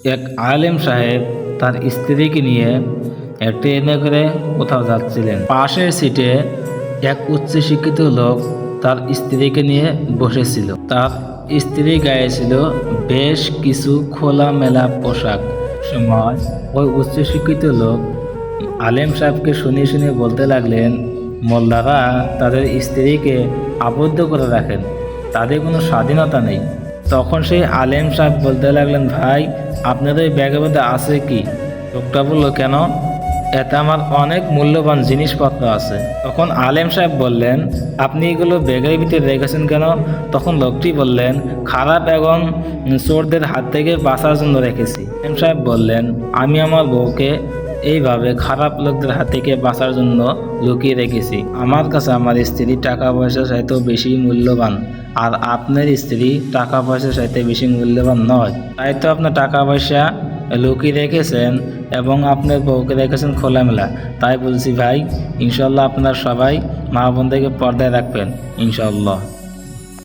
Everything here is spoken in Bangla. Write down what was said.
এক আলেম সাহেব তার স্ত্রীকে নিয়ে ট্রেনে করে কোথাও যাচ্ছিলেন। পাশের সিটে এক উচ্চশিক্ষিত লোক তার স্ত্রীকে নিয়ে বসেছিল। তার স্ত্রী গায়ে ছিল বেশ কিছু খোলামেলা পোশাক। সময় ওই উচ্চশিক্ষিত লোক আলেম সাহেবকে শুনিয়ে শুনিয়ে বলতে লাগলেন, মোল্লারা তাদের স্ত্রীকে আবদ্ধ করে রাখেন, তাদের কোনো স্বাধীনতা নেই। তখন সেই আলেম সাহেব বলতে লাগলেন, ভাই আপনাদের ওই ব্যাগের মধ্যে আছে কি? লোকটা বলল, কেন? এতে আমার অনেক মূল্যবান জিনিসপত্র আছে। তখন আলেম সাহেব বললেন, আপনি এগুলো ব্যাগের ভিতরে রেখেছেন কেন? তখন লোকটি বললেন, খারাপ এবং চোরদের হাত থেকে বাঁচার জন্য রেখেছি। আলেম সাহেব বললেন, আমি আমার বউকে এইভাবে খারাপ লোকদের হাত থেকে বাঁচার জন্য লুকিয়ে রেখেছি। আমার কাছে আমার স্ত্রী টাকা পয়সা চাইতেও বেশি মূল্যবান, আর আপনার স্ত্রী টাকা পয়সা চাইতে বেশি মূল্যবান নয়। তাই তো আপনার টাকা পয়সা লুকিয়ে রেখেছেন এবং আপনার বউকে রেখেছেন খোলামেলা। তাই বলছি ভাই, ইনশাল্লাহ আপনারা সবাই মা বোনদেরকে পর্দায় রাখবেন ইনশাল্লাহ।